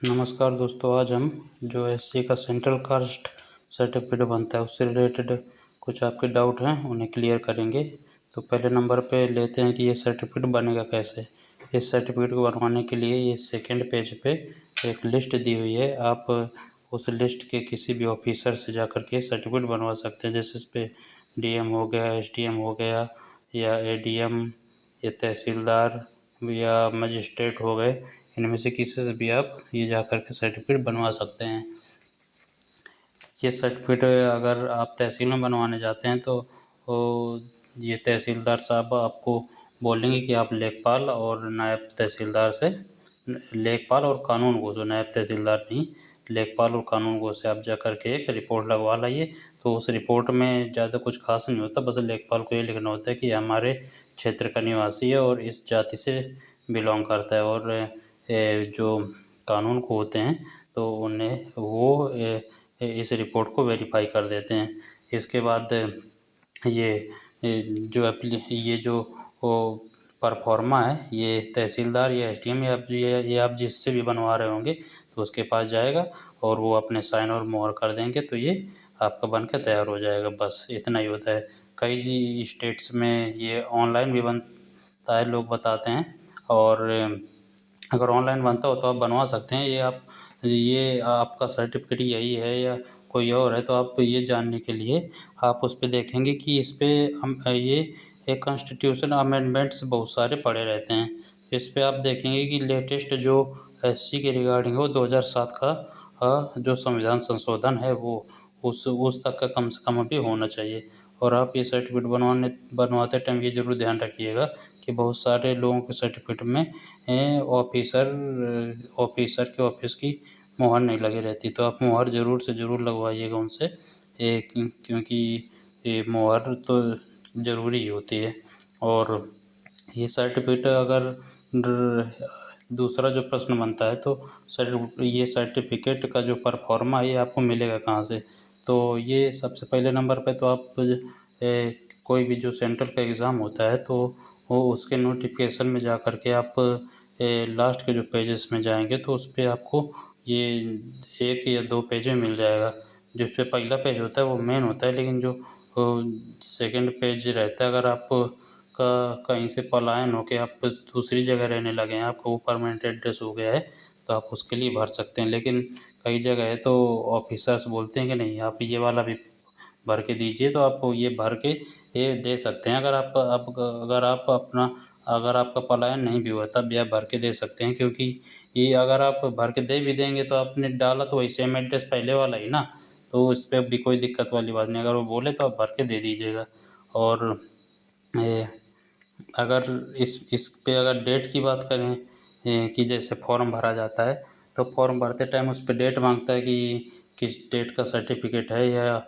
नमस्कार दोस्तों, आज हम जो एससी का सेंट्रल कास्ट सर्टिफिकेट बनता है उससे रिलेटेड कुछ आपके डाउट हैं उन्हें क्लियर करेंगे। तो पहले नंबर पे लेते हैं कि ये सर्टिफिकेट बनेगा कैसे। इस सर्टिफिकेट को बनवाने के लिए ये सेकंड पेज पे एक लिस्ट दी हुई है। आप उस लिस्ट के किसी भी ऑफिसर से जाकर के सर्टिफिकेट बनवा सकते हैं। जैसे इस पर डीएम हो गया, एसडीएम हो गया, या एडीएम, या तहसीलदार या मजिस्ट्रेट हो गए। इनमें से किसी से भी आप ये जा कर के सर्टिफिकेट बनवा सकते हैं। ये सर्टिफिकेट अगर आप तहसील में बनवाने जाते हैं तो ये तहसीलदार साहब आपको बोलेंगे कि आप लेखपाल और नायब तहसीलदार से, लेखपाल और कानून गो, जो नायब तहसीलदार नहीं, लेखपाल और कानून गो से आप जा कर के एक रिपोर्ट लगवा लाइए। तो उस रिपोर्ट में ज़्यादा कुछ खास नहीं होता, बस लेखपाल को ये लिखना होता है कि हमारे क्षेत्र का निवासी है और इस जाति से बिलोंग करता है। और जो कानून को होते हैं तो उन्हें वो इस रिपोर्ट को वेरीफाई कर देते हैं। इसके बाद ये जो वो परफॉर्मा है, ये तहसीलदार या एसडीएम या आप जिससे भी बनवा रहे होंगे तो उसके पास जाएगा और वो अपने साइन और मोहर कर देंगे तो ये आपका बन के तैयार हो जाएगा। बस इतना ही होता है। कई स्टेट्स में ये ऑनलाइन भी बनता है, लोग बताते हैं। और अगर ऑनलाइन बनता हो तो आप बनवा सकते हैं। ये आपका सर्टिफिकेट यही है या कोई और है, तो आप ये जानने के लिए आप उस पे देखेंगे कि इस पे हम ये कॉन्स्टिट्यूशन अमेंडमेंट्स बहुत सारे पड़े रहते हैं। इस पे आप देखेंगे कि लेटेस्ट जो एससी के रिगार्डिंग हो 2007 का जो संविधान संशोधन है वो उस तक का कम से कम अभी होना चाहिए। और आप ये सर्टिफिकेट बनवाते टाइम ये ज़रूर ध्यान रखिएगा कि बहुत सारे लोगों के सर्टिफिकेट में ऑफिसर के ऑफिस की मुहर नहीं लगी रहती, तो आप मुहर ज़रूर से ज़रूर लगवाइएगा उनसे, क्योंकि ये मुहर तो ज़रूरी होती है। और ये सर्टिफिकेट अगर दूसरा जो प्रश्न बनता है तो ये सर्टिफिकेट का जो परफॉर्मा है ये आपको मिलेगा कहाँ से। तो ये सबसे पहले नंबर पे तो आप कोई भी जो सेंट्रल का एग्ज़ाम होता है तो वो उसके नोटिफिकेशन में जा कर के आप लास्ट के जो पेजेस में जाएंगे तो उस पर आपको ये 1 या 2 पेज में मिल जाएगा। जिस पे पहला पेज होता है वो मेन होता है, लेकिन जो सेकंड पेज रहता है, अगर आप का कहीं से पलायन होकर आप दूसरी जगह रहने लगे हैं, आपका वो परमानेंट एड्रेस हो गया है, तो आप उसके लिए भर सकते हैं। लेकिन कई जगह है तो ऑफिसर्स बोलते हैं कि नहीं, आप ये वाला भी भर के दीजिए, तो आप ये भर के ये दे सकते हैं। अगर आपका पलायन नहीं भी हुआ तब भी आप भर के दे सकते हैं, क्योंकि ये अगर आप भर के दे भी देंगे तो आपने डाला तो वही सेम एड्रेस पहले वाला ही ना, तो इस पर भी कोई दिक्कत वाली बात नहीं। अगर वो बोले तो आप भर के दे दीजिएगा। और ये अगर इस पे अगर डेट की बात करें कि जैसे फॉर्म भरा जाता है तो फॉर्म भरते टाइम उस पे डेट मांगता है कि किस डेट का सर्टिफिकेट है, या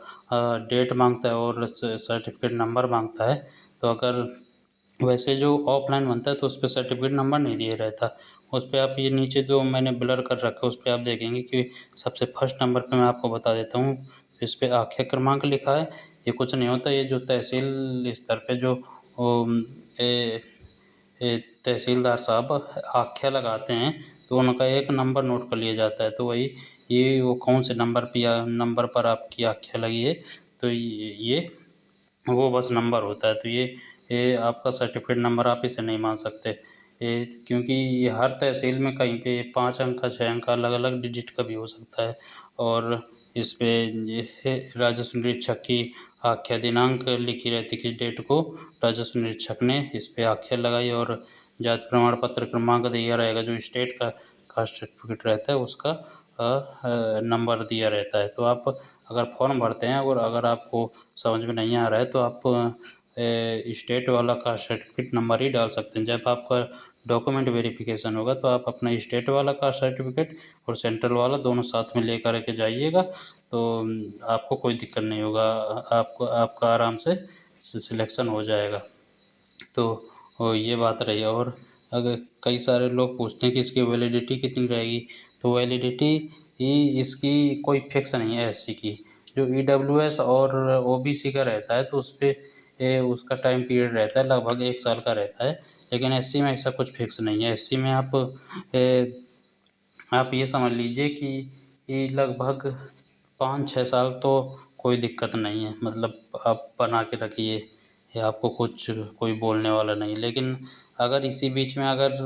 डेट मांगता है और सर्टिफिकेट नंबर मांगता है। तो अगर वैसे जो ऑफलाइन बनता है तो उस पर सर्टिफिकेट नंबर नहीं दिया रहता। उस पर आप ये नीचे जो मैंने ब्लर कर रखा है उस पर आप देखेंगे कि सबसे फर्स्ट नंबर पे मैं आपको बता देता हूँ, इस पर आख्या क्रमांक लिखा है। ये कुछ नहीं होता, ये जो तहसील स्तर पे जो ए, तहसीलदार साहब आख्या लगाते हैं तो उनका एक नंबर नोट कर लिया जाता है। तो वही ये वो कौन से नंबर पर आपकी आख्या लगी है, तो ये वो बस नंबर होता है। तो ये आपका सर्टिफिकेट नंबर आप इसे नहीं मान सकते, क्योंकि ये हर तहसील में कहीं पे 5 अंक का 6 अंक का अलग अलग डिजिट का भी हो सकता है। और इस पे ये राजस्व निरीक्षक की आख्या दिनांक लिखी रहती है, किस डेट को राजस्व निरीक्षक ने इस पे आख्या लगाई, और जाति प्रमाण पत्र क्रमांक दिया रहेगा, जो स्टेट का कास्ट सर्टिफिकेट रहता है उसका नंबर दिया रहता है। तो आप अगर फॉर्म भरते हैं और अगर आपको समझ में नहीं आ रहा है तो आप स्टेट वाला कास्ट सर्टिफिकेट नंबर ही डाल सकते हैं। जब आपका डॉक्यूमेंट वेरिफिकेशन होगा तो आप अपना स्टेट वाला कास्ट सर्टिफिकेट और सेंट्रल वाला दोनों साथ में लेकर के जाइएगा, तो आपको कोई दिक्कत नहीं होगा, आपका आराम से सिलेक्शन हो जाएगा। तो ये बात रही। और अगर कई सारे लोग पूछते हैं कि इसकी वैलिडिटी कितनी रहेगी, तो वैलिडिटी इसकी कोई फिक्स नहीं है। एससी की जो ईडब्ल्यूएस और ओबीसी का रहता है तो उस पर उसका टाइम पीरियड रहता है, लगभग 1 साल का रहता है। लेकिन एससी में ऐसा कुछ फिक्स नहीं है। एससी में आप आप ये समझ लीजिए कि ये लगभग 5-6 साल तो कोई दिक्कत नहीं है, मतलब आप बना के रखिए या आपको कुछ कोई बोलने वाला नहीं। लेकिन अगर इसी बीच में अगर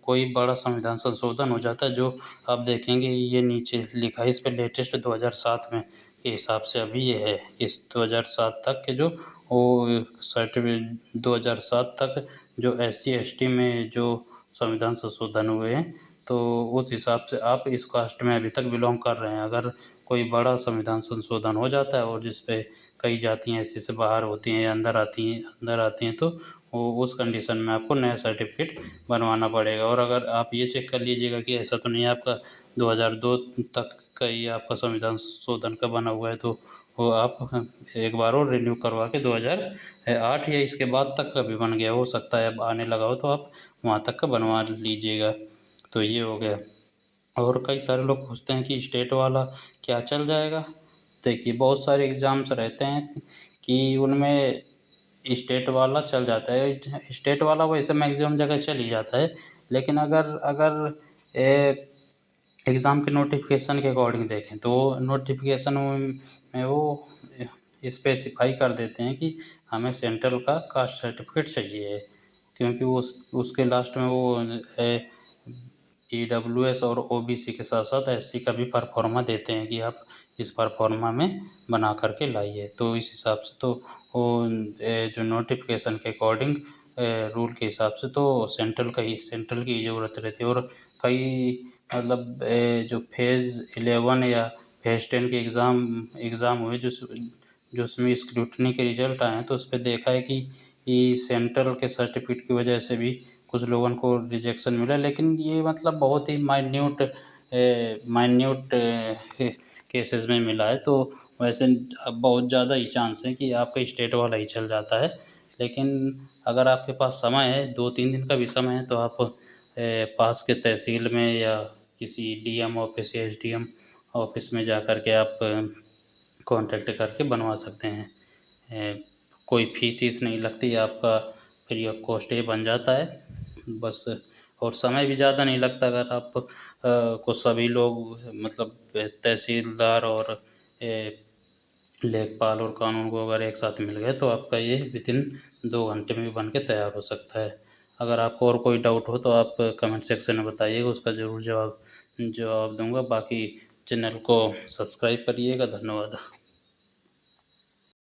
कोई बड़ा संविधान संशोधन हो जाता है, जो आप देखेंगे ये नीचे लिखा है इस पे लेटेस्ट 2007 में के हिसाब से अभी ये है इस 2007 तक के जो वो सर्टिफिकेट 2007 तक जो SC/ST में जो संविधान संशोधन हुए हैं, तो उस हिसाब से आप इस कास्ट में अभी तक बिलोंग कर रहे हैं। अगर कोई बड़ा संविधान संशोधन हो जाता है और जिस पे कई जातियाँ एस सी से बाहर होती हैं या अंदर आती हैं तो वो उस कंडीशन में आपको नया सर्टिफिकेट बनवाना पड़ेगा। और अगर आप ये चेक कर लीजिएगा कि ऐसा तो नहीं है आपका 2002 तक का ही आपका संविधान संशोधन का बना हुआ है, तो वो आप एक बार और रिन्यू करवा के 2008 या इसके बाद तक का भी बन गया हो सकता है, अब आने लगा हो तो आप वहाँ तक का बनवा लीजिएगा। तो ये हो गया। और कई सारे लोग पूछते हैं कि स्टेट वाला क्या चल जाएगा। देखिए बहुत सारे एग्ज़ाम्स रहते हैं कि उनमें स्टेट वाला चल जाता है। स्टेट वाला वैसे मैक्सिमम जगह चल ही जाता है, लेकिन अगर अगर एग्ज़ाम के नोटिफिकेशन के अकॉर्डिंग देखें तो नोटिफिकेशन में वो स्पेसिफाई कर देते हैं कि हमें सेंट्रल का कास्ट सर्टिफिकेट चाहिए है, क्योंकि वो उसके लास्ट में वो EWS और OBC के साथ साथ SC का भी परफॉर्मा देते हैं कि आप इस परफॉर्मा में बना करके लाइए। तो इस हिसाब से तो वो जो नोटिफिकेशन के अकॉर्डिंग रूल के हिसाब से तो सेंट्रल की ही ज़रूरत रहती है। और कई मतलब जो फेज़ 11 या फेज़ 10 के एग्ज़ाम हुए जो उसमें स्क्रूटनी के रिजल्ट आए हैं, तो उस पर देखा है कि सेंट्रल के सर्टिफिकेट की वजह से भी कुछ लोगों को रिजेक्शन मिला। लेकिन ये मतलब बहुत ही माइन्यूट केसेस में मिला है, तो वैसे अब बहुत ज़्यादा ही चांस है कि आपका स्टेट वाला ही चल जाता है। लेकिन अगर आपके पास समय है, 2-3 दिन का भी समय है, तो आप पास के तहसील में या किसी DM ऑफिस या SDM ऑफिस में जा कर के आप कॉन्टैक्ट करके बनवा सकते हैं। कोई फीस वीस नहीं लगती, आपका फ्री ऑफ कॉस्ट ये बन जाता है बस। और समय भी ज़्यादा नहीं लगता अगर आप को सभी लोग मतलब तहसीलदार और लेखपाल और कानून को अगर एक साथ मिल गए तो आपका ये विदिन 2 घंटे में बन के तैयार हो सकता है। अगर आपको और कोई डाउट हो तो आप कमेंट सेक्शन में बताइएगा, उसका ज़रूर जवाब दूंगा। बाकी चैनल को सब्सक्राइब करिएगा। धन्यवाद।